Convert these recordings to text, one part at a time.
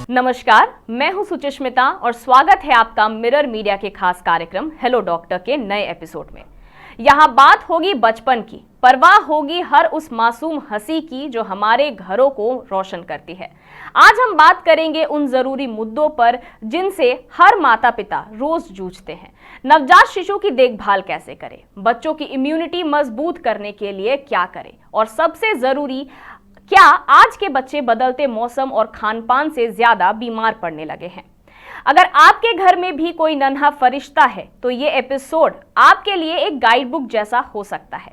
नमस्कार, मैं हूं सुचिस्मिता और स्वागत है आपका मिरर मीडिया के खास कार्यक्रम हेलो डॉक्टर के नए एपिसोड में। यहाँ बात होगी बचपन की, परवाह होगी हर उस मासूम हंसी की जो हमारे घरों को रोशन करती है। आज हम बात करेंगे उन जरूरी मुद्दों पर जिनसे हर माता पिता रोज जूझते हैं। नवजात शिशु की देखभाल कैसे करें, बच्चों की इम्यूनिटी मजबूत करने के लिए क्या करें, और सबसे जरूरी, क्या आज के बच्चे बदलते मौसम और खान पान से ज्यादा बीमार पड़ने लगे हैं। अगर आपके घर में भी कोई नन्हा फरिश्ता है तो ये एपिसोड आपके लिए एक गाइड बुक जैसा हो सकता है।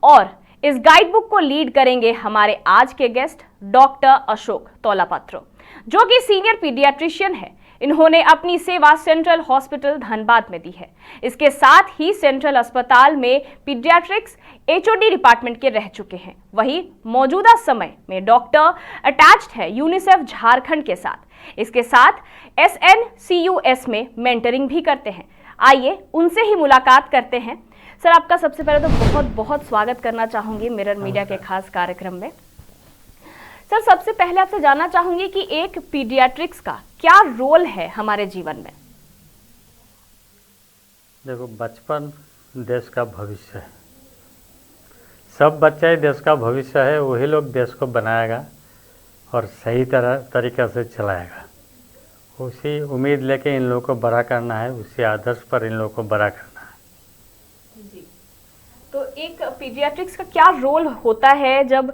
और इस गाइड बुक को लीड करेंगे हमारे आज के गेस्ट डॉक्टर अशोक तौलापत्रो, जो कि सीनियर पीडियाट्रिशियन है। इन्होंने अपनी सेवा सेंट्रल हॉस्पिटल धनबाद में दी है। इसके साथ ही सेंट्रल अस्पताल में पीडियाट्रिक्स एचओडी डिपार्टमेंट के रह चुके हैं। वहीं मौजूदा समय में डॉक्टर अटैच्ड है यूनिसेफ झारखंड के साथ। इसके साथ SNCUS में मेंटरिंग भी करते हैं। आइए उनसे ही मुलाकात करते हैं। सर, आपका सबसे पहले तो बहुत बहुत स्वागत करना चाहूंगी मिरर मीडिया के खास कार्यक्रम में। सर, सबसे पहले आपसे जानना चाहूंगी कि एक पीडियाट्रिक्स का क्या रोल है हमारे जीवन में। देखो, बचपन देश का भविष्य है। सब बच्चा ही देश का भविष्य है। वही लोग देश को बनाएगा और सही तरीक़ा से चलाएगा। उसी उम्मीद लेके इन लोगों को बड़ा करना है, उसी आदर्श पर इन लोगों को बड़ा करना है। जी, तो एक पीडियाट्रिक्स का क्या रोल होता है जब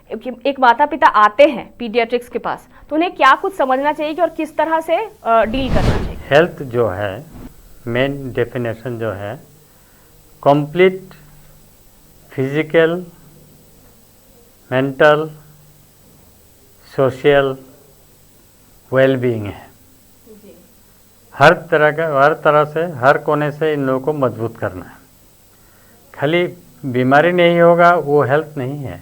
एक माता पिता आते हैं पीडियाट्रिक्स के पास, तो उन्हें क्या कुछ समझना चाहिए कि और किस तरह से डील करना चाहिए? हेल्थ जो है, मेन डेफिनेशन जो है, complete physical, mental, social wellbeing है। हर तरह से, हर कोने से इन लोगों को मजबूत करना है। खाली बीमारी नहीं होगा वो हेल्थ नहीं है,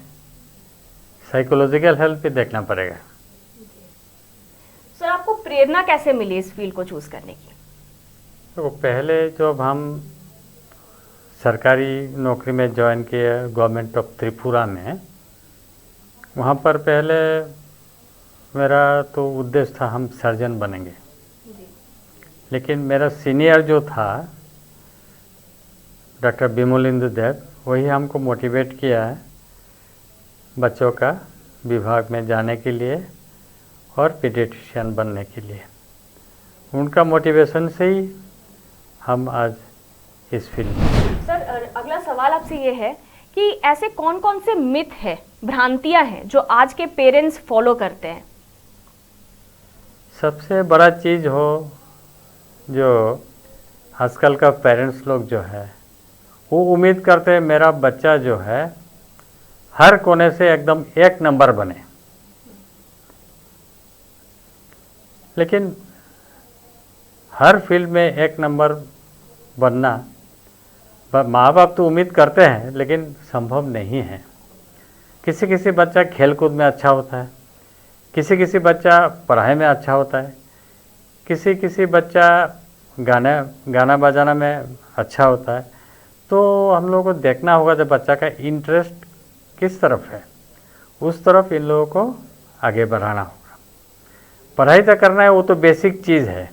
साइकोलॉजिकल हेल्थ भी देखना पड़ेगा। सर, आपको प्रेरणा कैसे मिली इस फील्ड को चूज करने की? तो पहले जब हम सरकारी नौकरी में ज्वाइन किए गवर्नमेंट ऑफ त्रिपुरा में, वहाँ पर पहले मेरा तो उद्देश्य था हम सर्जन बनेंगे। लेकिन मेरा सीनियर जो था डॉक्टर बिमलेंद्र देव, वही हमको मोटिवेट किया है बच्चों का विभाग में जाने के लिए और पीडियाट्रिशियन बनने के लिए। उनका मोटिवेशन से ही हम आज इस फील्ड में। सर, अगला सवाल आपसे ये है कि ऐसे कौन कौन से मिथ है, भ्रांतियां हैं जो आज के पेरेंट्स फॉलो करते हैं? सबसे बड़ा चीज़ हो जो आजकल का पेरेंट्स लोग जो है वो उम्मीद करते हैं मेरा बच्चा जो है हर कोने से एकदम एक नंबर बने। लेकिन हर फील्ड में एक नंबर बनना माँ बाप तो उम्मीद करते हैं, लेकिन संभव नहीं है। किसी किसी बच्चा खेल कूद में अच्छा होता है, किसी बच्चा पढ़ाई में अच्छा होता है, किसी बच्चा गाना बजाना में अच्छा होता है। तो हम लोगों को देखना होगा जब बच्चा का इंटरेस्ट किस तरफ है, उस तरफ इन लोगों को आगे बढ़ाना होगा। पढ़ाई तो करना है, वो तो बेसिक चीज़ है,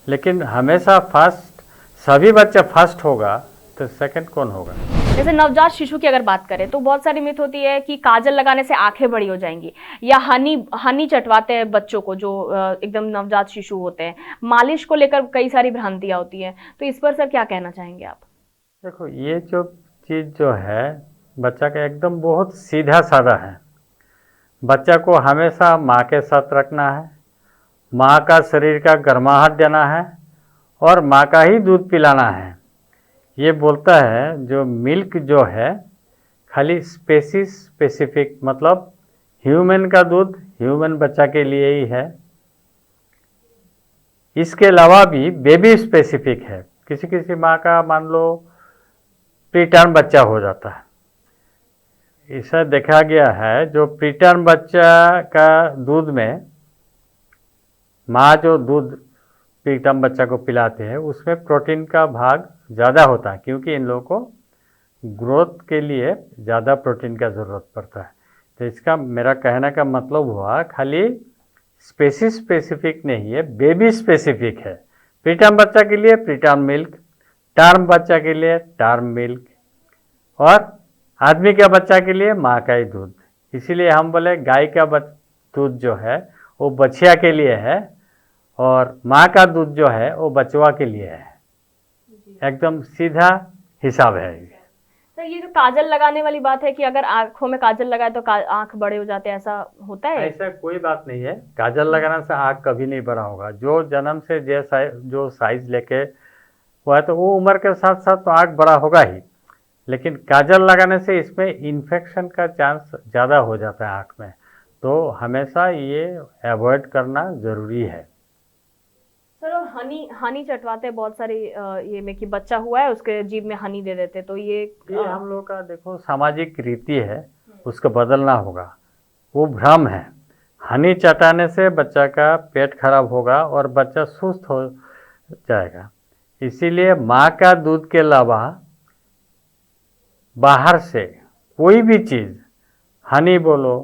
लेकिन हमेशा फर्स्ट, सभी बच्चा फर्स्ट होगा तो सेकंड कौन होगा? जैसे नवजात शिशु की अगर बात करें तो बहुत सारी मिथ होती है कि काजल लगाने से आंखें बड़ी हो जाएंगी, या हनी चटवाते हैं बच्चों को जो एकदम नवजात शिशु होते हैं। मालिश को लेकर कई सारी भ्रांतियां होती हैं, तो इस पर सर क्या कहना चाहेंगे आप? देखो, ये जो चीज़ जो है बच्चा का एकदम बहुत सीधा साधा है। बच्चा को हमेशा माँ के साथ रखना है, माँ का शरीर का गर्माहट देना है और माँ का ही दूध पिलाना है। ये बोलता है जो मिल्क जो है खाली स्पेसिफिक, मतलब ह्यूमन का दूध ह्यूमन बच्चा के लिए ही है। इसके अलावा भी बेबी स्पेसिफिक है। किसी माँ का मान लो प्रीटर्म बच्चा हो जाता है। ऐसा देखा गया है जो प्रीटर्म बच्चा का दूध में माँ जो दूध प्रीटर्म बच्चा को पिलाते हैं उसमें प्रोटीन का भाग ज़्यादा होता है, क्योंकि इन लोगों को ग्रोथ के लिए ज़्यादा प्रोटीन का ज़रूरत पड़ता है। तो इसका मेरा कहने का मतलब हुआ खाली स्पेसिफिक नहीं है, बेबी स्पेसिफिक है। प्रीटर्म बच्चा के लिए प्रीटर्म मिल्क, टर्म बच्चा के लिए टर्म मिल्क, और आदमी का बच्चा के लिए माँ का ही दूध। इसीलिए हम बोले गाय का दूध जो है वो बछिया के लिए है, और माँ का दूध जो है वो बचवा के लिए है। एकदम सीधा हिसाब है। तो ये जो काजल लगाने वाली बात है कि अगर आंखों में काजल लगाए तो आंख बड़े हो जाते हैं, ऐसा होता है? ऐसा कोई बात नहीं है। काजल लगाने से आँख कभी नहीं बड़ा होगा। जो जन्म से जो साइज लेके हुआ है तो वो उम्र के साथ साथ तो आँख बड़ा होगा ही, लेकिन काजल लगाने से इसमें इन्फेक्शन का चांस ज़्यादा हो जाता है आँख में, तो हमेशा ये अवॉइड करना ज़रूरी है। सर, हनी चटवाते हैं बहुत सारी ये में कि बच्चा हुआ है उसके जीभ में हनी दे देते, तो ये हम लोग का देखो सामाजिक रीति है, उसको बदलना होगा। वो भ्रम है। हनी चटाने से बच्चा का पेट खराब होगा और बच्चा सुस्त हो जाएगा। इसीलिए माँ का दूध के अलावा बाहर से कोई भी चीज़, हनी बोलो,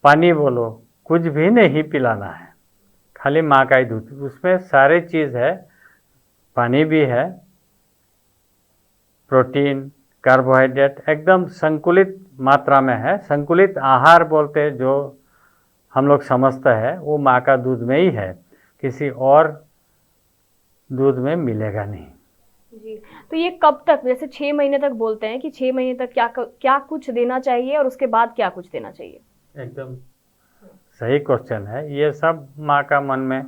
पानी बोलो, कुछ भी नहीं पिलाना है। खाली माँ का ही दूध, उसमें सारे चीज़ है, पानी भी है, प्रोटीन, कार्बोहाइड्रेट एकदम संतुलित मात्रा में है। संतुलित आहार बोलते हैं जो हम लोग समझते हैं, वो माँ का दूध में ही है, किसी और दूध में मिलेगा नहीं। जी, तो ये कब तक, जैसे 6 महीने तक बोलते हैं कि 6 महीने तक क्या कुछ देना चाहिए और उसके बाद क्या कुछ देना चाहिए? एकदम सही क्वेश्चन है। ये सब माँ का मन में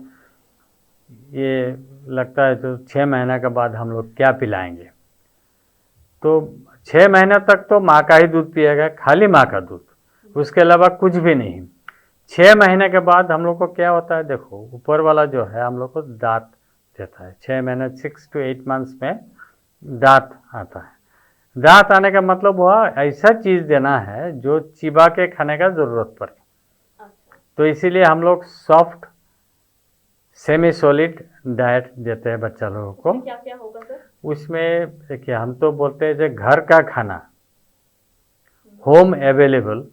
ये लगता है, तो 6 महीने के बाद हम लोग क्या पिलाएंगे। तो 6 महीने तक तो माँ का ही दूध पिएगा, खाली माँ का दूध, उसके अलावा कुछ भी नहीं। 6 महीने के बाद हम लोग को क्या होता है, देखो ऊपर वाला जो है हम लोग को दांत देता है। 6 महीने 6 to 8 मंथ्स में दांत आता है। दांत आने का मतलब हुआ ऐसा चीज़ देना है जो चिबा के खाने का ज़रूरत पड़े। तो इसीलिए हम लोग सॉफ्ट सेमी सॉलिड डाइट देते हैं बच्चा लोगों को। क्या क्या होगा सर? उसमें देखिए, हम तो बोलते हैं जो घर का खाना, होम अवेलेबल,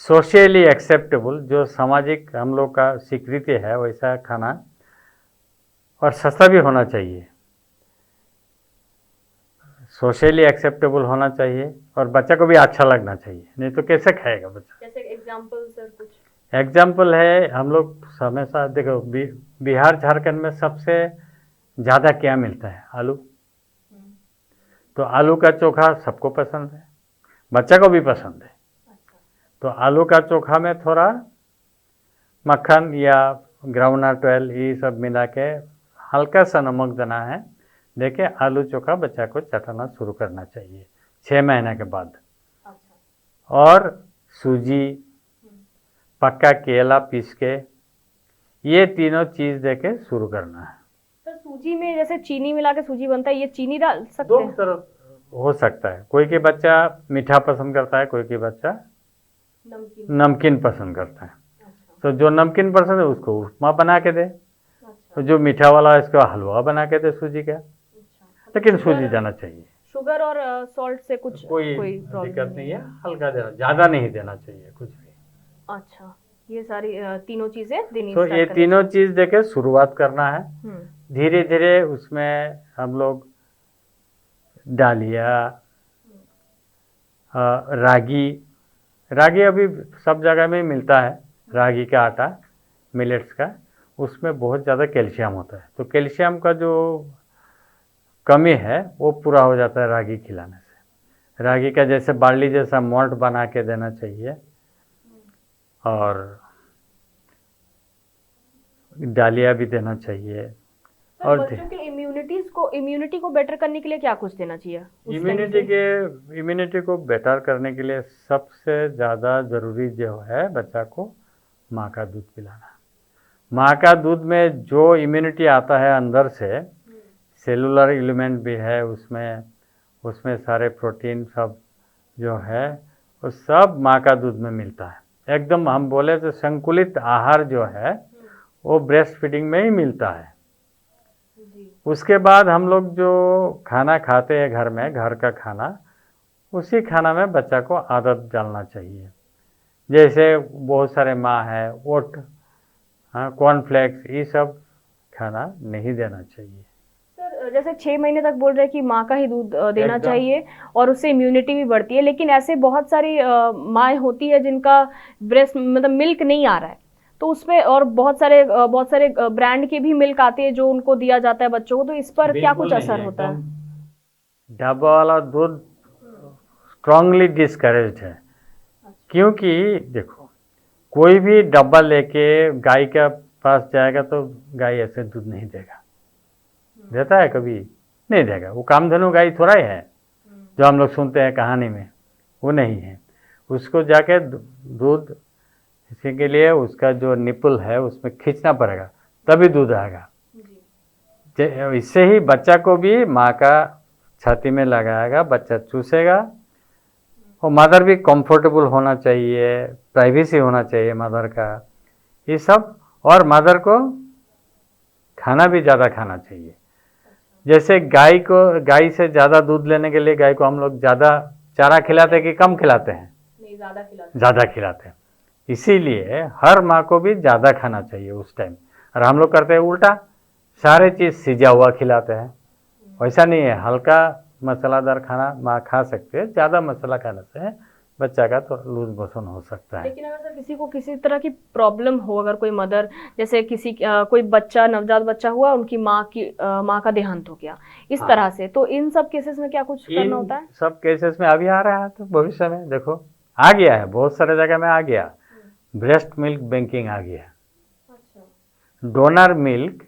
सोशली एक्सेप्टेबल, जो सामाजिक हम लोग का स्वीकृति है वैसा खाना, और सस्ता भी होना चाहिए, सोशली एक्सेप्टेबल होना चाहिए, और बच्चा को भी अच्छा लगना चाहिए, नहीं तो कैसे खाएगा बच्चा। जैसे एग्जाम्पल सर कुछ? एग्जाम्पल है, हम लोग हमेशा देखो बिहार झारखंड में सबसे ज़्यादा क्या मिलता है, आलू। तो आलू का चोखा सबको पसंद है, बच्चा को भी पसंद है। तो आलू का चोखा में थोड़ा मक्खन या ग्राउंडनट ऑयल ये सब मिला के हल्का सा नमक देना है, देखिए आलू चोखा बच्चा को चटाना शुरू करना चाहिए 6 महीने के बाद। और सूजी, पक्का केला पीस के, ये तीनों चीज़ देके शुरू करना है। तो सूजी में जैसे चीनी मिला के सूजी बनता है, ये चीनी डाल सकते दो हैं? तरफ हो सकता है। कोई के बच्चा मीठा पसंद करता है, कोई के बच्चा नमकीन पसंद करता है। तो जो नमकीन पसंद है उसको उपमा बना के दे, तो जो मीठा वाला है इसको हलवा बना के दे सूजी का। लेकिन सूजी जाना चाहिए। शुगर और सॉल्ट से कोई दिक्कत नहीं है, हल्का देना, ज़्यादा नहीं देना चाहिए कुछ भी। अच्छा, ये सारी तीनों चीजें देनी। तो ये तीनों चीज़ देके शुरुआत करना है। धीरे धीरे उसमें हम लोग डालिया, रागी अभी सब जगह में मिलता है, रागी का आटा, मिलेट्स का, उसमें बहुत ज़्यादा कैल्शियम होता है। तो कैल्शियम का जो कमी है वो पूरा हो जाता है रागी खिलाने से। रागी का जैसे बार्ली जैसा मोल्ट बना के देना चाहिए, और डालिया भी देना चाहिए। और बच्चों के इम्यूनिटी को बेटर करने के लिए क्या कुछ देना चाहिए? इम्यूनिटी को बेटर करने के लिए सबसे ज़्यादा ज़रूरी जो है बच्चा को माँ का दूध पिलाना। माँ का दूध में जो इम्यूनिटी आता है अंदर से, सेलुलर एलिमेंट भी है उसमें सारे प्रोटीन सब जो है वो सब माँ का दूध में मिलता है। एकदम हम बोले तो संतुलित आहार जो है वो ब्रेस्ट फीडिंग में ही मिलता है। उसके बाद हम लोग जो खाना खाते हैं घर में, घर का खाना, उसी खाना में बच्चा को आदत डालना चाहिए। जैसे बहुत सारे माँ है, ओट, हाँ, कॉर्नफ्लेक्स, ये सब खाना नहीं देना चाहिए। सर जैसे 6 महीने तक बोल रहे हैं कि माँ का ही दूध देना एकदम। चाहिए और उससे इम्यूनिटी भी बढ़ती है, लेकिन ऐसे बहुत सारी माएँ होती है जिनका ब्रेस्ट मतलब मिल्क नहीं आ रहा है, तो उसमें और बहुत सारे ब्रांड की भी मिल्क आती है जो उनको दिया जाता है बच्चों को, तो इस पर क्या बिल्कुल कुछ नहीं, असर होता है? एकदम ढाबा वाला दूध स्ट्रांगली डिस्करेज्ड है। क्योंकि देखो, कोई भी डब्बा लेके गाय के पास जाएगा तो गाय ऐसे दूध नहीं देगा। देता है कभी? नहीं देगा। वो कामधेनु गाय थोड़ा ही है जो हम लोग सुनते हैं कहानी में, वो नहीं है। उसको जाके दूध, इसी के लिए उसका जो निपल है उसमें खींचना पड़ेगा, तभी दूध आएगा। इससे ही बच्चा को भी माँ का छाती में लगाएगा, बच्चा चूसेगा। और मदर भी कंफर्टेबल होना चाहिए, प्राइवेसी होना चाहिए मदर का, ये सब। और मदर को खाना भी ज़्यादा खाना चाहिए। जैसे गाय से ज़्यादा दूध लेने के लिए गाय को हम लोग ज़्यादा चारा खिलाते हैं कि कम खिलाते हैं? नहीं, ज़्यादा खिलाते हैं। इसीलिए हर माँ को भी ज़्यादा खाना चाहिए उस टाइम। और हम लोग करते हैं उल्टा, सारे चीज़ सिजा हुआ खिलाते हैं। वैसा नहीं है, हल्का मसालादार खाना माँ खा सकते हैं। ज़्यादा मसाला खाने से बच्चा का तो लूज मोशन हो सकता है। लेकिन अगर सर किसी को किसी तरह की प्रॉब्लम हो, अगर कोई मदर जैसे कोई बच्चा, नवजात बच्चा हुआ, उनकी माँ का देहांत हो गया इस हाँ। तरह से, तो इन सब केसेस में क्या कुछ करना होता है? सब केसेस में अभी आ रहा है, तो भविष्य में देखो आ गया है, बहुत सारे जगह में आ गया। ब्रेस्ट मिल्क बैंकिंग आ गया। डोनर मिल्क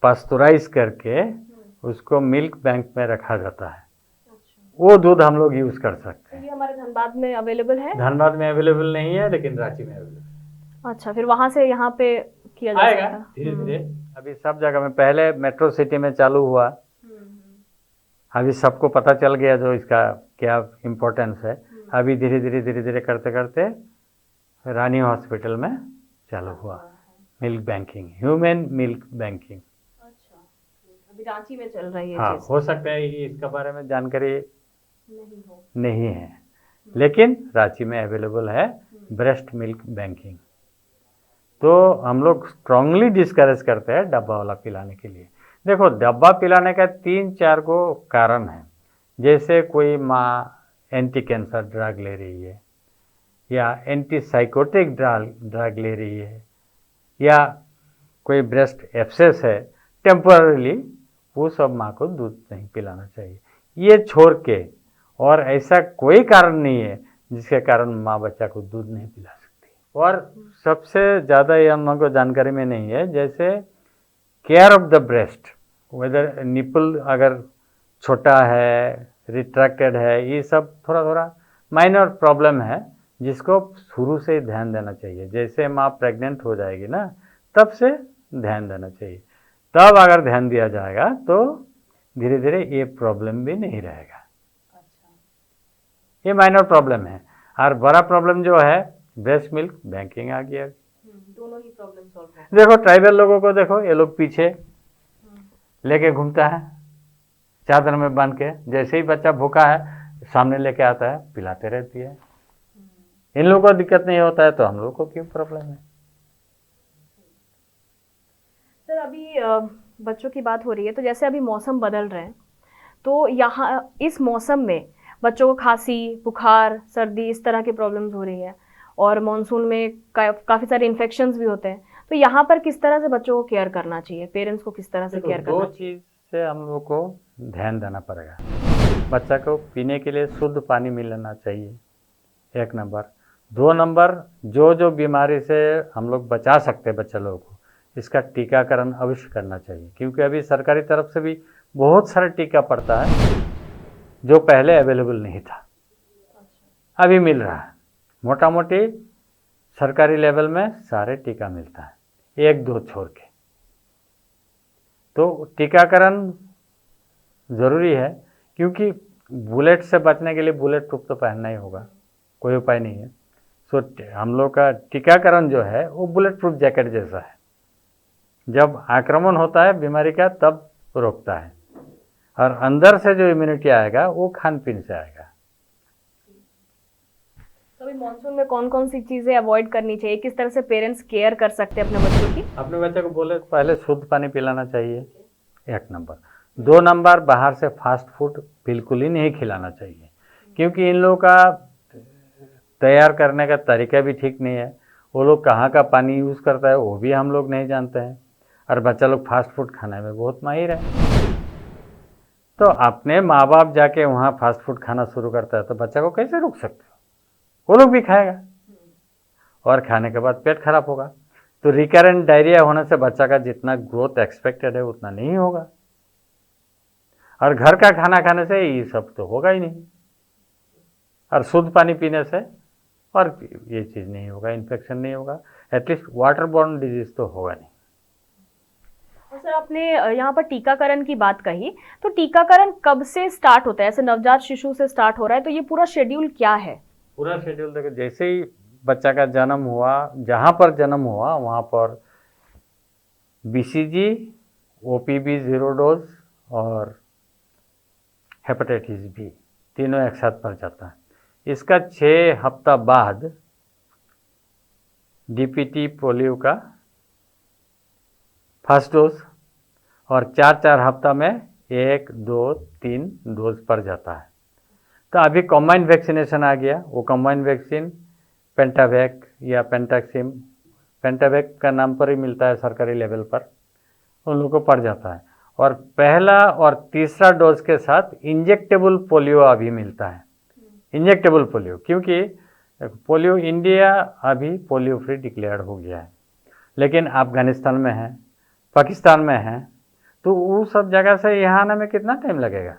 पास्चराइज करके उसको मिल्क बैंक में रखा जाता है। वो दूध हम लोग यूज कर सकते हैं। ये हमारे धनबाद में अवेलेबल है? धनबाद में अवेलेबल नहीं है, लेकिन रांची में अवेलेबल। अच्छा, फिर वहां से यहाँ पे किया जा आएगा सकता है? धीरे धीरे। अभी सब जगह में, पहले मेट्रो सिटी में चालू हुआ, अभी सबको पता चल गया जो इसका क्या इम्पोर्टेंस है। अभी धीरे धीरे करते करते रानी हॉस्पिटल में चालू हुआ milk banking, human milk banking. अच्छा, अभी रांची में चल रही है। हाँ, हो सकता है इसके बारे में जानकारी नहीं नहीं है, लेकिन रांची में अवेलेबल है ब्रेस्ट मिल्क बैंकिंग। तो हम लोग स्ट्रांगली डिस्करेज करते हैं डब्बा वाला पिलाने के लिए। देखो, डब्बा पिलाने का 3-4 को कारण है। जैसे कोई माँ एंटी कैंसर ड्रग ले रही है, या एंटी साइकोटिक ड्रग ले रही है, या कोई ब्रेस्ट एब्सेस है टेम्पररीली, वो सब माँ को दूध नहीं पिलाना चाहिए। ये छोड़ के और ऐसा कोई कारण नहीं है जिसके कारण माँ बच्चा को दूध नहीं पिला सकती। और सबसे ज़्यादा ये हम लोगों को जानकारी में नहीं है, जैसे care of the breast, whether nipple अगर छोटा है, रिट्रैक्टेड है, ये सब थोड़ा माइनर प्रॉब्लम है जिसको शुरू से ही ध्यान देना चाहिए। जैसे माँ प्रेग्नेंट हो जाएगी ना, तब से ध्यान देना चाहिए। तब अगर ध्यान दिया जाएगा तो धीरे धीरे ये प्रॉब्लम भी नहीं रहेगा। ये माइनर प्रॉब्लम है। और बड़ा प्रॉब्लम जो है ब्रेस्ट मिल्क बैंकिंग आ गया। दोनों ही प्रॉब्लम सॉल्व है। देखो, ट्राइबल लोगों को देखो, ये लोग पीछे लेके घूमता है चादर में बांध के। जैसे ही बच्चा भूखा है सामने लेके आता है, पिलाते रहती है। इन लोगों को दिक्कत नहीं होता है तो हम लोग को क्यों प्रॉब्लम है? सर अभी बच्चों की बात हो रही है, तो जैसे अभी मौसम बदल रहे हैं, तो यहाँ इस मौसम में बच्चों को खांसी, बुखार, सर्दी, इस तरह की प्रॉब्लम्स हो रही है, और मानसून में काफ़ी सारे इन्फेक्शंस भी होते हैं। तो यहाँ पर किस तरह से बच्चों को केयर करना चाहिए, पेरेंट्स को किस तरह से केयर करना चाहिए? 2 चीज़ से हम लोग को ध्यान देना पड़ेगा। बच्चा को पीने के लिए शुद्ध पानी मिलना चाहिए, 1 नंबर। 2 नंबर, जो बीमारी से हम लोग बचा सकते हैं बच्चा लोगों को, इसका टीकाकरण अवश्य करना चाहिए। क्योंकि अभी सरकारी तरफ से भी बहुत सारे टीका पड़ता है जो पहले अवेलेबल नहीं था, अभी मिल रहा है। मोटा मोटी सरकारी लेवल में सारे टीका मिलता है, 1-2 छोड़ के। तो टीकाकरण ज़रूरी है, क्योंकि बुलेट से बचने के लिए बुलेट प्रूफ तो पहनना ही होगा, कोई उपाय नहीं है। सो हम लोग का टीकाकरण जो है वो बुलेट प्रूफ जैकेट जैसा है। जब आक्रमण होता है बीमारी का तब रोकता है, और अंदर से जो इम्यूनिटी आएगा वो खान पीन से आएगा। तो अभी मानसून में कौन कौन सी चीजें अवॉइड करनी चाहिए, किस तरह से पेरेंट्स केयर कर सकते हैं अपने बच्चों की? अपने बच्चे को बोले पहले शुद्ध पानी पिलाना चाहिए, 1 नंबर। 2 नंबर, बाहर से फास्ट फूड बिल्कुल ही नहीं खिलाना चाहिए, क्योंकि इन लोगों का तैयार करने का तरीका भी ठीक नहीं है। वो लोग कहाँ का पानी यूज़ करता है वो भी हम लोग नहीं जानते हैं, और बच्चा लोग फास्ट फूड खाने में बहुत माहिर है। तो अपने माँ बाप जाके वहाँ फास्ट फूड खाना शुरू करता है तो बच्चा को कैसे रोक सकते हो? वो लोग भी खाएगा और खाने के बाद पेट खराब होगा। तो रिकरेंट डायरिया होने से बच्चा का जितना ग्रोथ एक्सपेक्टेड है उतना नहीं होगा, और घर का खाना खाने से ये सब तो होगा ही नहीं, और शुद्ध पानी पीने से और ये चीज़ नहीं होगा, इन्फेक्शन नहीं होगा, एटलीस्ट वाटर बॉर्न डिजीज तो होगा नहीं। और सर आपने यहाँ पर टीकाकरण की बात कही, तो टीकाकरण कब से स्टार्ट होता है? ऐसे नवजात शिशु से स्टार्ट हो रहा है, तो ये पूरा शेड्यूल क्या है? पूरा शेड्यूल देखो, जैसे ही बच्चा का जन्म हुआ, जहाँ पर जन्म हुआ वहाँ पर BCG, OPV 0 डोज और हेपेटाइटिस बी तीनों एक साथ पड़ जाता है। इसका 6 हफ्ता बाद DPT पोलियो का फर्स्ट डोज, और 4 हफ्ता में 1, 2, 3 डोज पड़ जाता है। तो अभी कॉम्बाइंड वैक्सीनेशन आ गया, वो कॉम्बाइंड वैक्सीन पेंटावैक या पेंटाक्सिम, पेंटावैक का नाम पर ही मिलता है सरकारी लेवल पर, उन लोगों को पड़ जाता है। और पहला और तीसरा डोज के साथ इंजेक्टेबल पोलियो अभी मिलता है, इंजेक्टेबल पोलियो, क्योंकि पोलियो इंडिया अभी पोलियो फ्री डिक्लेयर्ड हो गया है, लेकिन अफगानिस्तान में है, पाकिस्तान में है, तो वो सब जगह से यहाँ आने में कितना टाइम लगेगा।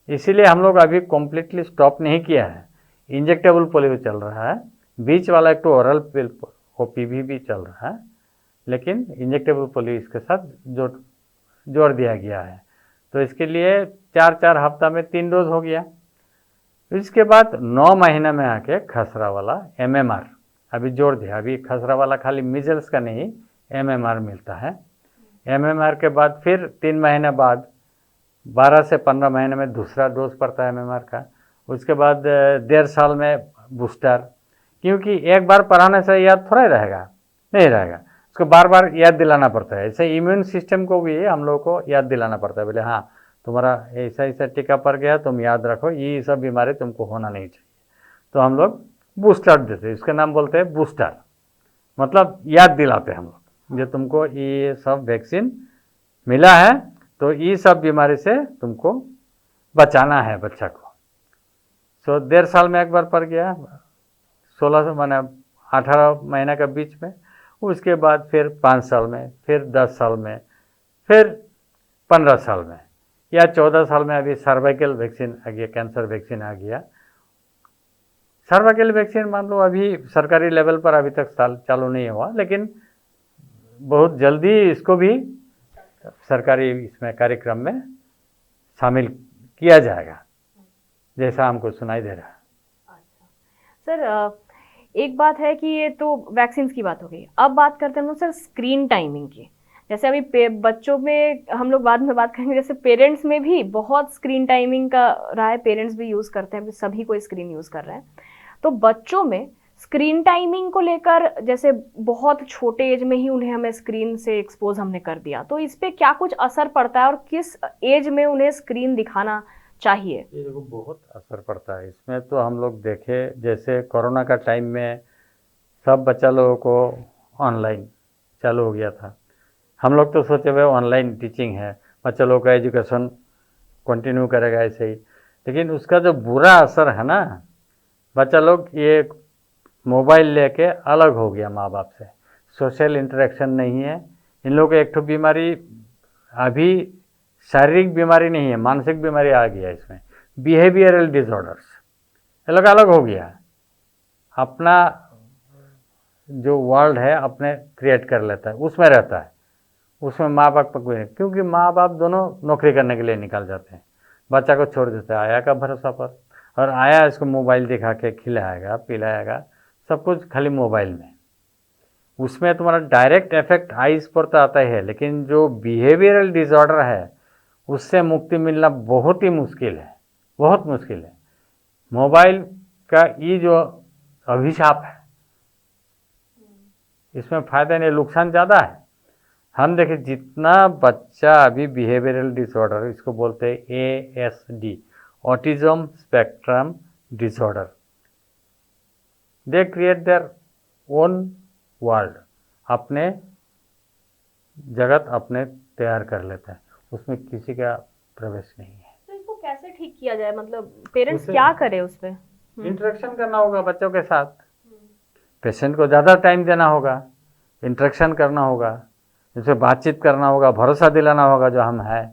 इसीलिए हम लोग अभी कम्प्लीटली स्टॉप नहीं किया है, इंजेक्टेबल पोलियो चल रहा है, बीच वाला एक तो ओरल OPV भी चल रहा है, लेकिन इंजेक्टेबल पोलियो इसके साथ जोड़ दिया गया है। तो इसके लिए 4 हफ्ता में 3 डोज हो गया। इसके बाद 9 महीने में आके खसरा वाला MMR अभी जोड़ दिया। अभी खसरा वाला खाली मिजल्स का नहीं, MMR मिलता है। MMR के बाद फिर 3 महीने बाद 12 से 15 महीने में दूसरा डोज पड़ता है MMR का। उसके बाद 1.5 साल में बूस्टर, क्योंकि एक बार पढ़ाने से याद थोड़ा ही रहेगा, नहीं रहेगा, उसको बार बार याद दिलाना पड़ता है। ऐसे इम्यून सिस्टम को भी हम लोग को याद दिलाना पड़ता है, बोले हाँ तुम्हारा ऐसा ऐसा टीका पड़ गया, तुम याद रखो, ये सब बीमारी तुमको होना नहीं चाहिए। तो हम लोग बूस्टर देते हैं, इसका नाम बोलते हैं बूस्टर, मतलब याद दिलाते हैं हम लोग, जो तुमको ये सब वैक्सीन मिला है तो ये सब बीमारी से तुमको बचाना है बच्चा को। सो 1.5 साल में एक बार पड़ गया, 16 माने 18 महीने के बीच में, उसके बाद फिर 5 साल में, फिर 10 साल में, फिर 15 साल में, या 14 साल में अभी सर्वाइकल वैक्सीन आ गया, कैंसर वैक्सीन आ गया। सर्वाइकल वैक्सीन मान लो अभी सरकारी लेवल पर अभी तक चालू नहीं हुआ, लेकिन बहुत जल्दी इसको भी सरकारी इसमें कार्यक्रम में शामिल किया जाएगा, जैसा हमको सुनाई दे रहा है। सर एक बात है कि ये तो वैक्सीन की बात हो गई, अब बात करते हैं हम लोग सर स्क्रीन टाइमिंग की। जैसे अभी बच्चों में हम लोग बाद में बात करेंगे, जैसे पेरेंट्स में भी बहुत स्क्रीन टाइमिंग का रहा है, पेरेंट्स भी यूज़ करते हैं, सभी कोई स्क्रीन यूज़ कर रहे हैं। तो बच्चों में स्क्रीन टाइमिंग को लेकर, जैसे बहुत छोटे एज में ही उन्हें हमें स्क्रीन से एक्सपोज हमने कर दिया, तो इस पर क्या कुछ असर पड़ता है और किस एज में उन्हें स्क्रीन दिखाना चाहिए? ये देखो बहुत असर पड़ता है इसमें। तो हम लोग देखे जैसे कोरोना का टाइम में सब बच्चा लोगों को ऑनलाइन चालू हो गया था, हम लोग तो सोचे हुए ऑनलाइन टीचिंग है, बच्चा लोगों का एजुकेशन कंटिन्यू करेगा ऐसे ही, लेकिन उसका जो बुरा असर है ना, बच्चा लोग ये मोबाइल लेके अलग हो गया माँ बाप से, सोशल इंटरेक्शन नहीं है। इन लोगों को एक तो बीमारी अभी शारीरिक बीमारी नहीं है, मानसिक बीमारी आ गया इसमें, बिहेवियरल डिसऑर्डर्स, ये लोग अलग हो गया, अपना जो वर्ल्ड है अपने क्रिएट कर लेता है, उसमें रहता है, उसमें माँ बाप पर कोई नहीं, क्योंकि माँ बाप दोनों नौकरी करने के लिए निकल जाते हैं, बच्चा को छोड़ देते हैं आया का भरोसा पर, और आया इसको मोबाइल दिखा के खिलाएगा पिलाएगा, सब कुछ खाली मोबाइल में। उसमें तुम्हारा डायरेक्ट इफेक्ट आइज पर तो आता ही है, लेकिन जो बिहेवियरल डिसऑर्डर है उससे मुक्ति मिलना बहुत ही मुश्किल है, बहुत मुश्किल है। मोबाइल का ये जो अभिशाप है। इसमें फायदा नहीं, नुकसान ज़्यादा है। हम देखें जितना बच्चा अभी बिहेवियरल डिसऑर्डर, इसको बोलते हैं ASD, autism spectrum disorder, they create their own world, अपने जगत अपने तैयार कर लेते हैं, उसमें किसी का प्रवेश नहीं है। तो इसको कैसे ठीक किया जाए, मतलब पेरेंट्स क्या करे उस पे? इंटरेक्शन करना होगा बच्चों के साथ, पेशेंट को ज़्यादा टाइम देना होगा, इंटरेक्शन करना होगा, इनसे बातचीत करना होगा, भरोसा दिलाना होगा जो हम हैं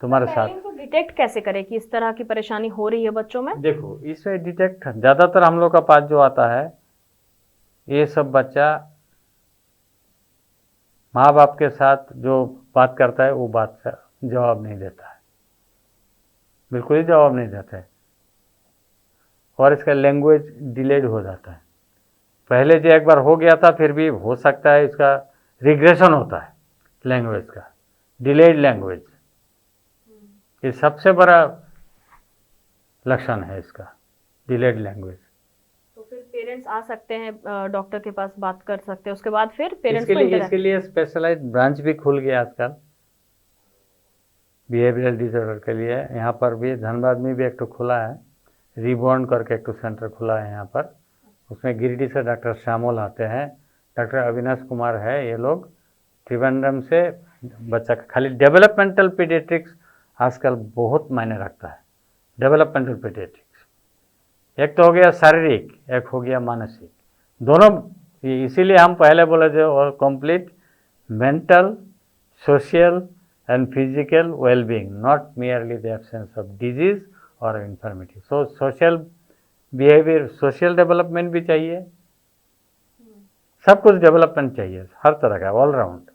तुम्हारे साथ। पेरेंट्स को डिटेक्ट कैसे करे कि इस तरह की परेशानी हो रही है बच्चों में? देखो इसमें डिटेक्ट ज़्यादातर हम लोग का पास जो आता है, ये सब बच्चा माँ बाप के साथ जो बात करता है वो बात का जवाब नहीं देता है, बिल्कुल ही जवाब नहीं देता है, और इसका लैंग्वेज डिलेड हो जाता है। पहले जो एक बार हो गया था फिर भी हो सकता है इसका रिग्रेशन होता है लैंग्वेज का, डिलेड लैंग्वेज, ये सबसे बड़ा लक्षण है इसका, डिलेड लैंग्वेज। तो फिर पेरेंट्स आ सकते हैं डॉक्टर के पास, बात कर सकते हैं, उसके बाद फिर पेरेंट्स इसके लिए स्पेशलाइज्ड ब्रांच भी खुल गया आजकल बिहेवियरल डिसऑर्डर के लिए। यहाँ पर भी धनबाद में भी एक तो खुला है, रिबॉर्न करके एक तो सेंटर खुला है यहाँ पर, उसमें गिरिडीह से डॉक्टर श्यामोल आते हैं, डॉक्टर अविनाश कुमार है, ये लोग त्रिवेंद्रम से बच्चा का खाली डेवलपमेंटल पीडियाट्रिक्स आजकल बहुत मायने रखता है। डेवलपमेंटल पीडियाट्रिक्स एक तो हो गया शारीरिक, एक हो गया मानसिक, दोनों, इसीलिए हम पहले बोले थे और complete mental, social and physical wellbeing, not merely the absence of disease और इन्फर्मिटी। सो सोशल बिहेवियर, सोशल डेवलपमेंट भी चाहिए, सब कुछ डेवलपमेंट चाहिए हर तरह का, ऑलराउंड।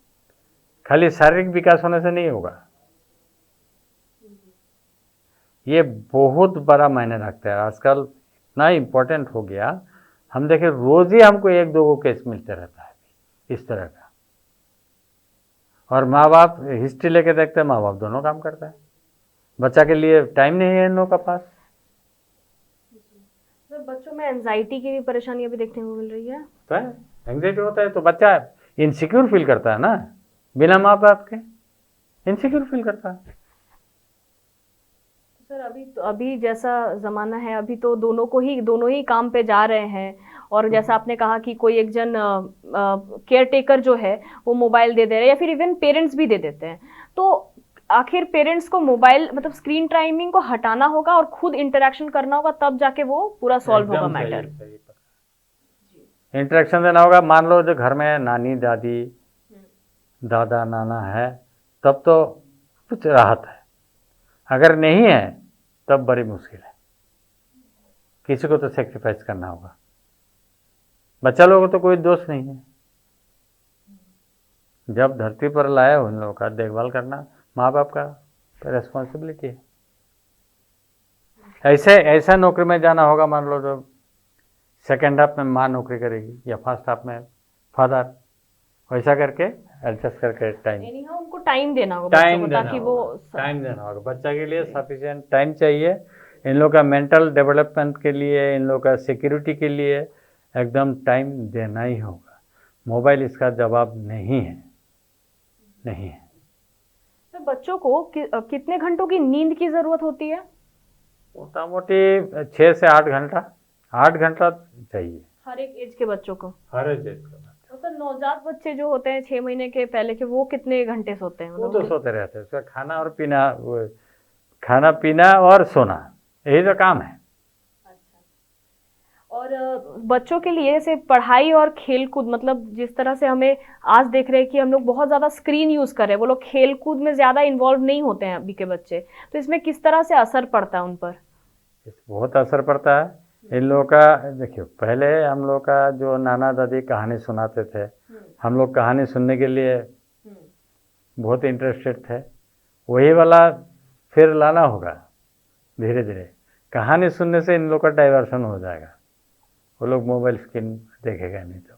खाली शारीरिक विकास होने से नहीं होगा, ये बहुत बड़ा मायने रखता है। आजकल इतना इम्पोर्टेंट हो गया, हम देखें रोज ही हमको एक दो केस मिलते रहता है इस तरह का, और माँ बाप हिस्ट्री लेके देखते हैं, माँ बाप दोनों काम करता है, बच्चा के लिए टाइम नहीं है इन लोगों का पास। तो बच्चों में एंजाइटी की भी परेशानी अभी देखने को मिल रही है। तो एंग्जाइटी होता है तो बच्चा इनसिक्योर फील करता है ना, बिना माँ बाप के इनसिक्योर फील करता है। सर अभी जैसा ज़माना है, अभी तो दोनों ही काम पे जा रहे हैं, और जैसा आपने कहा कि कोई एक जन केयर टेकर जो है वो मोबाइल दे दे रहे हैं, या फिर इवन पेरेंट्स भी दे देते हैं। तो आखिर पेरेंट्स को मोबाइल, मतलब स्क्रीन टाइमिंग को हटाना होगा और खुद इंटरेक्शन करना होगा, तब जाके वो पूरा सॉल्व होगा मैटर। इंटरेक्शन देना होगा। मान लो जो घर में नानी दादी दादा नाना है तब तो कुछ राहत है, अगर नहीं है तब बड़ी मुश्किल है, किसी को तो सेक्रीफाइस करना होगा। बच्चा लोगों को तो कोई दोष नहीं है, जब धरती पर लाए उन लोगों का देखभाल करना माँ बाप का रेस्पॉन्सिबिलिटी है। ऐसा नौकरी में जाना होगा, मान लो जो सेकेंड हाफ में माँ नौकरी करेगी या फर्स्ट हाफ में फादर, वैसा करके एडजस्ट करके टाइम उनको टाइम देना होगा, ताकि वो टाइम देना होगा। बच्चा के लिए सफिशिएंट टाइम चाहिए, इन लोग का मेंटल डेवलपमेंट के लिए, इन लोग का सिक्योरिटी के लिए एकदम टाइम देना ही होगा। मोबाइल इसका जवाब नहीं है। तो बच्चों को कितने घंटों की नींद की ज़रूरत होती है? मोटा मोटी 6 से 8 घंटा, 8 घंटा चाहिए हर एक एज के बच्चों को। हर एक एज का। तो नवजात बच्चे जो होते हैं 6 महीने के पहले के, वो कितने घंटे सोते हैं? वो तो सोते रहते हैं, उसका खाना पीना और सोना, यही तो काम है। और बच्चों के लिए जैसे पढ़ाई और खेल कूद, मतलब जिस तरह से हमें आज देख रहे हैं कि हम लोग बहुत ज़्यादा स्क्रीन यूज़ कर रहे हैं, वो लोग खेल कूद में ज़्यादा इन्वॉल्व नहीं होते हैं अभी के बच्चे, तो इसमें किस तरह से असर पड़ता है उन पर? बहुत असर पड़ता है इन लोगों का। देखियो पहले हम लोग का जो नाना दादी कहानी सुनाते थे, हम लोग कहानी सुनने के लिए बहुत इंटरेस्टेड थे, वही वाला फिर लाना होगा धीरे धीरे। कहानी सुनने से इन लोग का डाइवर्शन हो जाएगा, वो लोग मोबाइल स्क्रीन देखेगा नहीं तो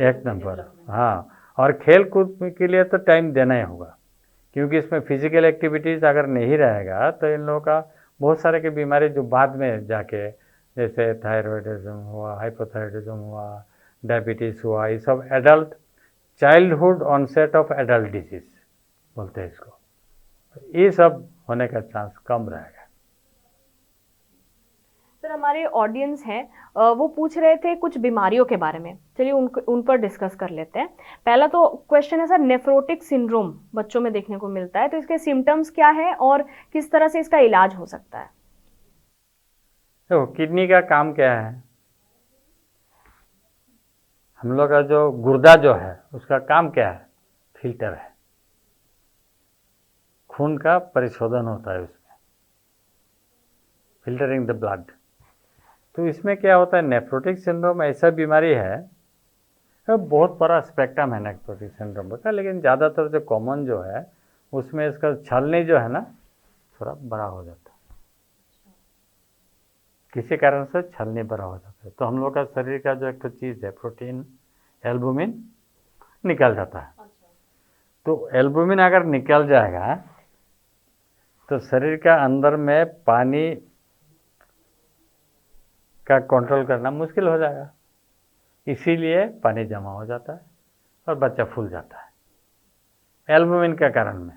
एक नंबर। हाँ, और खेल कूद के लिए तो टाइम देना ही होगा, क्योंकि इसमें फिजिकल एक्टिविटीज़ अगर नहीं रहेगा तो इन लोगों का बहुत सारे की बीमारी जो बाद में जाके जैसे थायराइडिज्म हुआ, हाइपोथायराइडिज्म हुआ, डायबिटीज़ हुआ, ये सब adult childhood onset of adult disease बोलते हैं इसको। ये सब होने का चांस कम रहेगा। सर हमारे ऑडियंस हैं, वो पूछ रहे थे कुछ बीमारियों के बारे में, चलिए उन पर डिस्कस कर लेते हैं। पहला तो क्वेश्चन है सर, नेफ्रोटिक सिंड्रोम बच्चों में देखने को मिलता है, तो इसके सिम्टम्स क्या है और किस तरह से इसका इलाज हो सकता है? तो किडनी का काम क्या है? हम लोग का जो गुर्दा जो है उसका काम क्या है? फिल्टर है, खून का परिशोधन होता है उसमें, फिल्टरिंग द ब्लड। तो इसमें क्या होता है, नेफ्रोटिक सिंड्रोम ऐसा बीमारी है, बहुत बड़ा स्पेक्ट्रम है नेफ्रोटिक सिंड्रोम का, लेकिन ज़्यादातर जो कॉमन जो है उसमें इसका छलनी जो है ना थोड़ा बड़ा हो जाता है, किसी कारण से छलनी बड़ा हो जाता है। तो हम लोग का शरीर का जो एक तो चीज़ है प्रोटीन एल्बुमिन निकल जाता है। तो एल्बुमिन अगर निकल जाएगा तो शरीर का अंदर में पानी का कंट्रोल करना मुश्किल हो जाएगा, इसीलिए पानी जमा हो जाता है और बच्चा फूल जाता है एल्बुमिन के कारण में।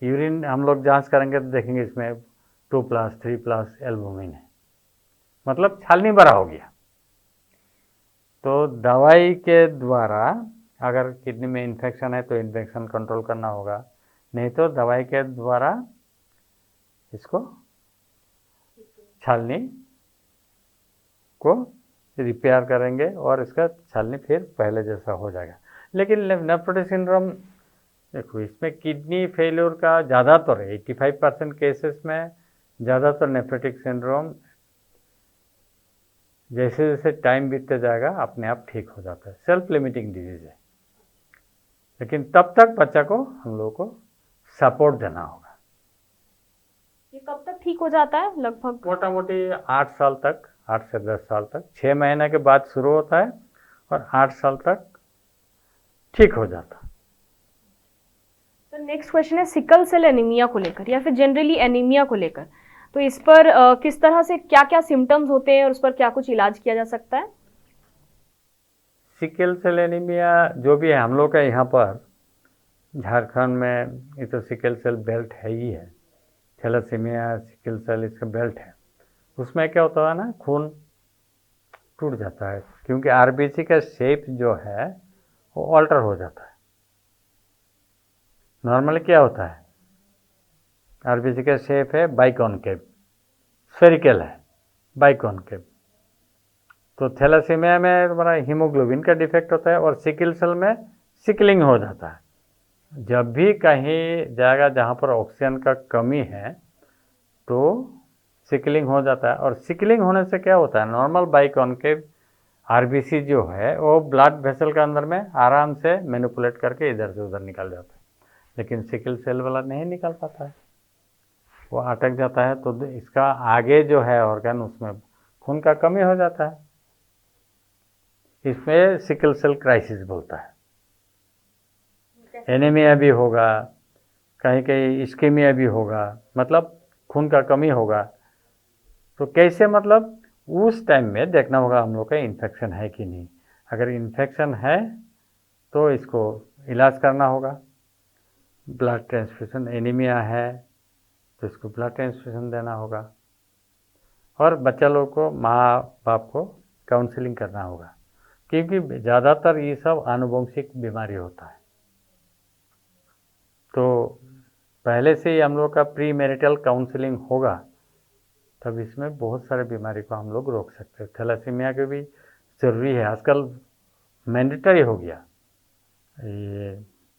यूरिन हम लोग जांच करेंगे तो देखेंगे इसमें 2+, 3+ एल्बुमिन है, मतलब छालनी बड़ा हो गया। तो दवाई के द्वारा अगर किडनी में इन्फेक्शन है तो इन्फेक्शन कंट्रोल करना होगा, नहीं तो दवाई के द्वारा इसको छालनी को रिपेयर करेंगे और इसका छालनी फिर पहले जैसा हो जाएगा। लेकिन नेफ्रोटिक सिंड्रोम देखो, इसमें किडनी फेल्योर का ज़्यादातर 85% केसेस में ज़्यादातर नेफ्रोटिक सिंड्रोम जैसे जैसे टाइम बीतते जाएगा अपने आप ठीक हो जाता है, सेल्फ लिमिटिंग डिजीज है। लेकिन तब तक बच्चा को हम लोगों को सपोर्ट देना होगा। ये कब तक ठीक हो जाता है लगभग? मोटा मोटी 8 साल तक, 8 से 10 साल तक, 6 महीने के बाद शुरू होता है और 8 साल तक ठीक हो जाता है। तो नेक्स्ट क्वेश्चन है सिकल सेल एनीमिया को लेकर या फिर जनरली एनीमिया को लेकर, तो इस पर किस तरह से क्या क्या सिम्टम्स होते हैं और उस पर क्या कुछ इलाज किया जा सकता है? सिकल सेल एनीमिया जो भी है हम लोग का यहाँ पर झारखंड में, ये तो सिकल सेल बेल्ट है ही है, थैलेसीमिया सिकल सेल इसका बेल्ट है। उसमें क्या होता है ना, खून टूट जाता है क्योंकि आरबीसी का शेप जो है वो ऑल्टर हो जाता है। नॉर्मली क्या होता है, आरबीसी का शेप है बाइकॉनकेव, स्फेरिकल है बाइकॉनकेव। तो थैलेसीमिया में हमारा हीमोग्लोबिन का डिफेक्ट होता है और सिकल सेल में सिकलिंग हो जाता है। जब भी कहीं जाएगा जहाँ पर ऑक्सीजन का कमी है तो सिकलिंग हो जाता है, और सिकलिंग होने से क्या होता है, नॉर्मल बाइकॉनकेव आरबीसी जो है वो ब्लड वेसल के अंदर में आराम से मैनिपुलेट करके इधर से उधर निकल जाता है, लेकिन सिकल सेल वाला नहीं निकल पाता है, वो अटक जाता है। तो इसका आगे जो है ऑर्गन उसमें खून का कमी हो जाता है, इसमें सिकल सेल क्राइसिस बोलता है। एनीमिया भी होगा, कहीं कहीं इस्केमिया भी होगा, मतलब खून का कमी होगा। तो कैसे, मतलब उस टाइम में देखना होगा हम लोग का इन्फेक्शन है कि नहीं। अगर इन्फेक्शन है तो इसको इलाज करना होगा, ब्लड ट्रांसफ्यूजन। एनीमिया है तो इसको ब्लड ट्रांसफ्यूजन देना होगा, और बच्चा लोग को माँ बाप को काउंसलिंग करना होगा, क्योंकि ज़्यादातर ये सब आनुवंशिक बीमारी होता है। तो पहले से ही हम लोग का प्री मैरिटल काउंसलिंग होगा तब इसमें बहुत सारे बीमारी को हम लोग रोक सकते हैं। थैलेसीमिया के भी ज़रूरी है, आजकल मैंडेटरी हो गया ये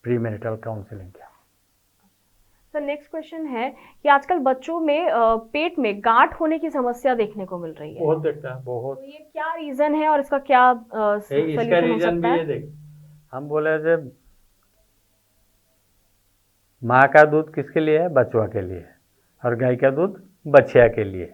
प्री मैरिटल काउंसलिंग का। सर नेक्स्ट क्वेश्चन है कि आजकल बच्चों में पेट में गांठ होने की समस्या देखने को मिल रही है। बहुत देखता है, बहुत। तो ये क्या रीजन है और इसका क्या इसका सॉल्यूशन हो रीजन सकता भी है? है, देख हम बोले जब माँ का दूध किसके लिए है, बचवा के लिए, और गाय का दूध बछिया के लिए।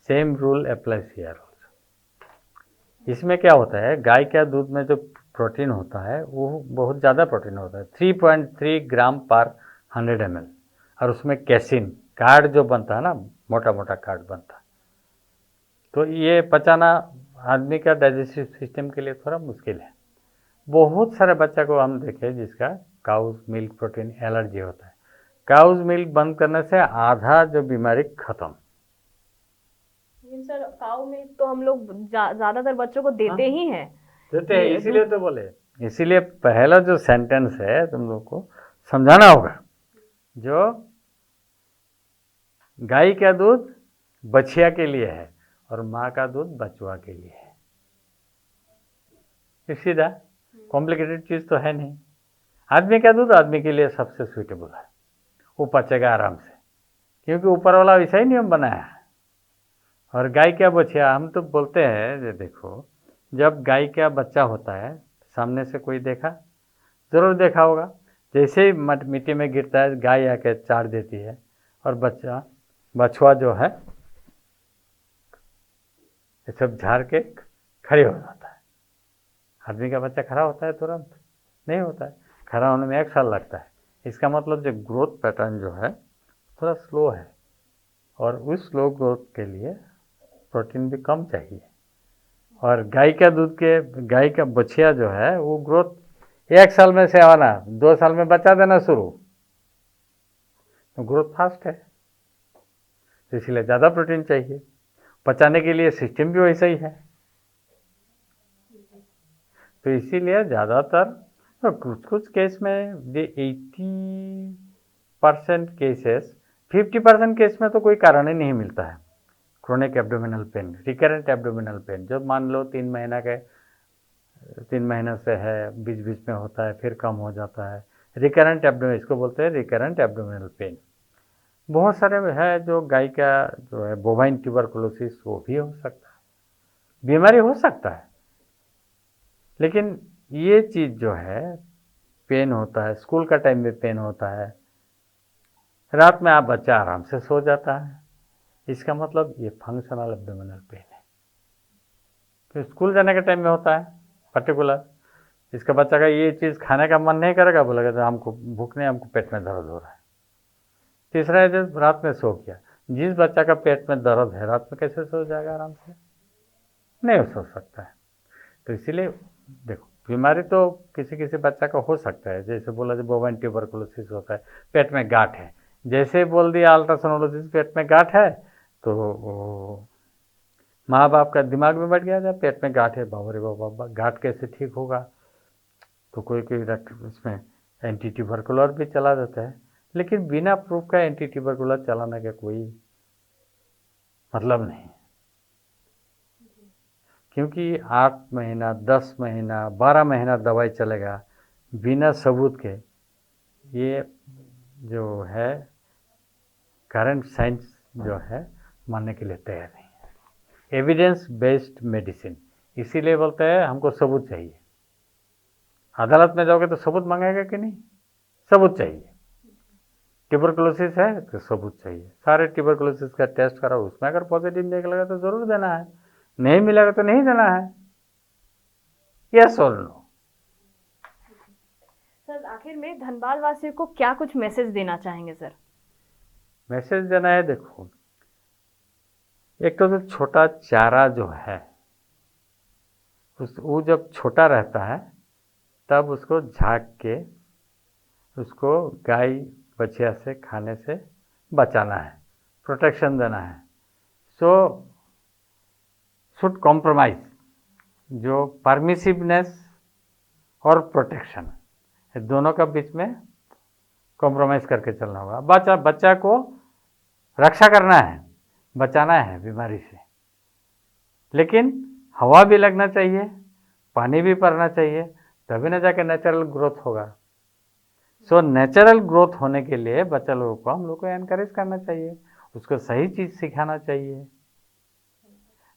Same rule applies here also. इसमें क्या होता है, गाय का दूध में जो प्रोटीन होता है वो बहुत ज़्यादा प्रोटीन होता है, 3.3 ग्राम पर 100 ml, और उसमें कैसिन कार्ड जो बनता है ना, मोटा मोटा कार्ड बनता है। तो ये पचाना आदमी का डाइजेस्टिव सिस्टम के लिए थोड़ा मुश्किल है। बहुत सारे बच्चा को हम देखे जिसका काउज मिल्क प्रोटीन एलर्जी होता है। काउज मिल्क बंद करने से आधा जो बीमारी खत्म। लेकिन सर काऊ मिल्क तो हम लोग ज्यादातर बच्चों को देते ही हैं। देते हैं, इसीलिए तो बोले। इसीलिए पहला जो सेंटेंस है तुम लोग को समझाना होगा, जो गाय का दूध बछिया के लिए है और माँ का दूध बचुआ के लिए है। सीधा कॉम्प्लिकेटेड चीज़ तो है नहीं। आदमी का दूध आदमी के लिए सबसे सूटेबल है, वो पचेगा आराम से, क्योंकि ऊपर वाला वैसा ही नियम बनाया है। और गाय का बछिया हम तो बोलते हैं, ये देखो, जब गाय का बच्चा होता है सामने से कोई देखा, ज़रूर देखा होगा, जैसे ही मिट्टी में गिरता है गाय आके चाट देती है और बछुआ जो है ये सब झाड़ के खड़े हो जाता है। आदमी का बच्चा खड़ा होता है तुरंत नहीं होता है, खड़ा होने में 1 साल लगता है। इसका मतलब जो ग्रोथ पैटर्न जो है थोड़ा स्लो है, और उस स्लो ग्रोथ के लिए प्रोटीन भी कम चाहिए। और गाय का दूध के गाय का बछिया जो है वो ग्रोथ 1 साल में से आना, 2 साल में बच्चा देना शुरू, तो ग्रोथ फास्ट है, तो इसलिए ज़्यादा प्रोटीन चाहिए। पचाने के लिए सिस्टम भी वैसा ही है, तो इसीलिए ज़्यादातर तो कुछ केस में 80% केसेस, 50% केस में तो कोई कारण ही नहीं मिलता है। Chronic abdominal pain, recurrent abdominal pain, जो मान लो 3 महीना से है, बीच बीच में होता है, फिर कम हो जाता है, रिकरेंट एब्डोमिनल, इसको बोलते हैं रिकरेंट एब्डोमिनल पेन। बहुत सारे है जो गाय का जो है बोवाइन ट्यूबरकुलोसिस, वो भी हो सकता है, बीमारी हो सकता है। लेकिन ये चीज़ जो है पेन होता है, स्कूल का टाइम में पेन होता है, रात में आप बच्चा आराम से सो जाता है, इसका मतलब ये फंक्शनल एब्डोमिनल पेन है। तो स्कूल जाने के टाइम में होता है पर्टिकुलर, इसका बच्चा का ये चीज़ खाने का मन नहीं करेगा, बोलेगा तो हमको भूख नहीं, हमको पेट में दर्द हो रहा है। तीसरा है जो रात में सो गया, जिस बच्चा का पेट में दर्द है रात में कैसे सो जाएगा आराम से? नहीं सो सकता है। तो इसीलिए देखो, बीमारी तो किसी किसी बच्चा का हो सकता है, जैसे बोला जो बोवाइन ट्यूबरकुलोसिस होता है, पेट में गांठ है, जैसे ही बोल दिया अल्ट्रासोनोलॉजिस्ट पेट में गांठ है, तो माँ बाप का दिमाग में बैठ गया था पेट में गांठ है, बाबा रे बाबा गांठ कैसे ठीक होगा? तो कोई डॉक्टर इसमें एंटी ट्यूबरकुलर भी चला देता है, लेकिन बिना प्रूफ का एंटी ट्यूबरकुलर चलाने का कोई मतलब नहीं, क्योंकि 8 महीना, 10 महीना, 12 महीना दवाई चलेगा बिना सबूत के, ये जो है करंट साइंस जो है मानने के लिए तैयार नहीं है। एविडेंस बेस्ड मेडिसिन, इसीलिए बोलते हैं हमको सबूत चाहिए। अदालत में जाओगे तो सबूत मांगेगा कि नहीं? सबूत चाहिए। ट्यूबरकुलोसिस है तो सबूत चाहिए, सारे ट्यूबरकुलोसिस का टेस्ट कराओ, उसमें अगर पॉजिटिव निकलेगा तो ज़रूर देना है, नहीं मिलेगा तो नहीं देना है। यस और नो। सर आखिर में धनबाद वासियों को क्या कुछ मैसेज देना चाहेंगे सर? मैसेज देना है, देखो, एक तो छोटा चारा जो है वो जब छोटा रहता है तब उसको झाँक के उसको गाय बछिया से खाने से बचाना है, प्रोटेक्शन देना है। सो शुड कॉम्प्रोमाइज, जो परमिसिवनेस और प्रोटेक्शन, दोनों का बीच में कॉम्प्रोमाइज़ करके चलना होगा। बच्चा को रक्षा करना है, बचाना है बीमारी से, लेकिन हवा भी लगना चाहिए, पानी भी पड़ना चाहिए, तभी ना जाके नेचुरल ग्रोथ होगा। सो नेचुरल ग्रोथ होने के लिए बच्चा लोगों को हम लोग को एनकरेज करना चाहिए, उसको सही चीज़ सिखाना चाहिए।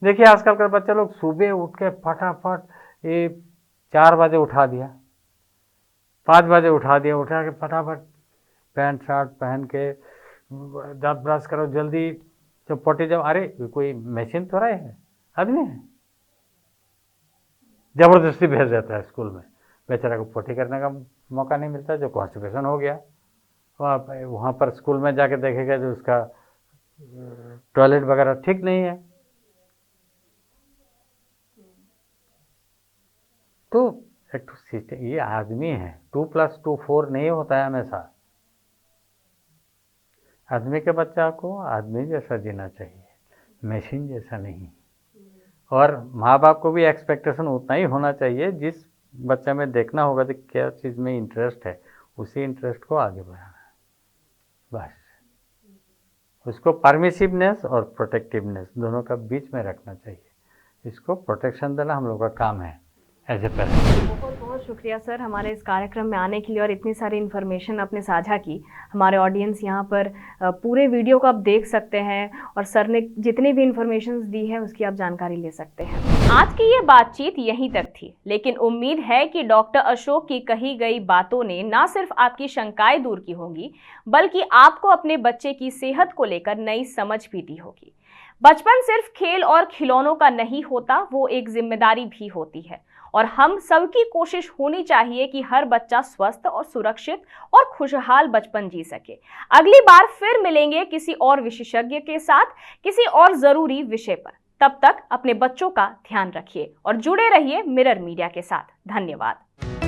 देखिए आजकल का बच्चा लोग सुबह उठ के फटाफट ये 4 बजे उठा दिया, 5 बजे उठा दिया, उठा के फटाफट पैंट शर्ट पहन के दांत ब्रश करो जल्दी, जब पोटी जाओ, अरे कोई मशीन थोड़ा है, आदमी है, ज़बरदस्ती भेज देता है स्कूल में। बेचारा को पोटी करने का मौका नहीं मिलता, जो कॉन्स्टिपेशन हो गया वहाँ पर स्कूल में जाके देखेगा जो उसका टॉयलेट वगैरह ठीक नहीं है, तो एक तो सिस्टम, ये आदमी है, 2+2 4 नहीं होता है हमेशा। आदमी के बच्चा को आदमी जैसा जीना चाहिए, मशीन जैसा नहीं। और माँ बाप को भी एक्सपेक्टेशन उतना ही होना चाहिए, जिस बच्चे में देखना होगा कि क्या चीज़ में इंटरेस्ट है, उसी इंटरेस्ट को आगे बढ़ाना है बस। उसको परमिसिवनेस और प्रोटेक्टिवनेस दोनों का बीच में रखना चाहिए। इसको प्रोटेक्शन देना हम लोग का काम है एज ए पेरेंट। बहुत बहुत शुक्रिया सर हमारे इस कार्यक्रम में आने के लिए और इतनी सारी इन्फॉर्मेशन आपने साझा की। हमारे ऑडियंस यहाँ पर पूरे वीडियो को आप देख सकते हैं और सर ने जितनी भी इन्फॉर्मेशन दी है उसकी आप जानकारी ले सकते हैं। आज की ये बातचीत यहीं तक थी, लेकिन उम्मीद है कि डॉक्टर अशोक की कही गई बातों ने ना सिर्फ आपकी शंकाएं दूर की होंगी, बल्कि आपको अपने बच्चे की सेहत को लेकर नई समझ भी दी होगी। बचपन सिर्फ खेल और खिलौनों का नहीं होता, वो एक जिम्मेदारी भी होती है और हम सबकी कोशिश होनी चाहिए कि हर बच्चा स्वस्थ और सुरक्षित और खुशहाल बचपन जी सके। अगली बार फिर मिलेंगे किसी और विशेषज्ञ के साथ, किसी और जरूरी विषय पर। तब तक अपने बच्चों का ध्यान रखिए और जुड़े रहिए मिरर मीडिया के साथ। धन्यवाद।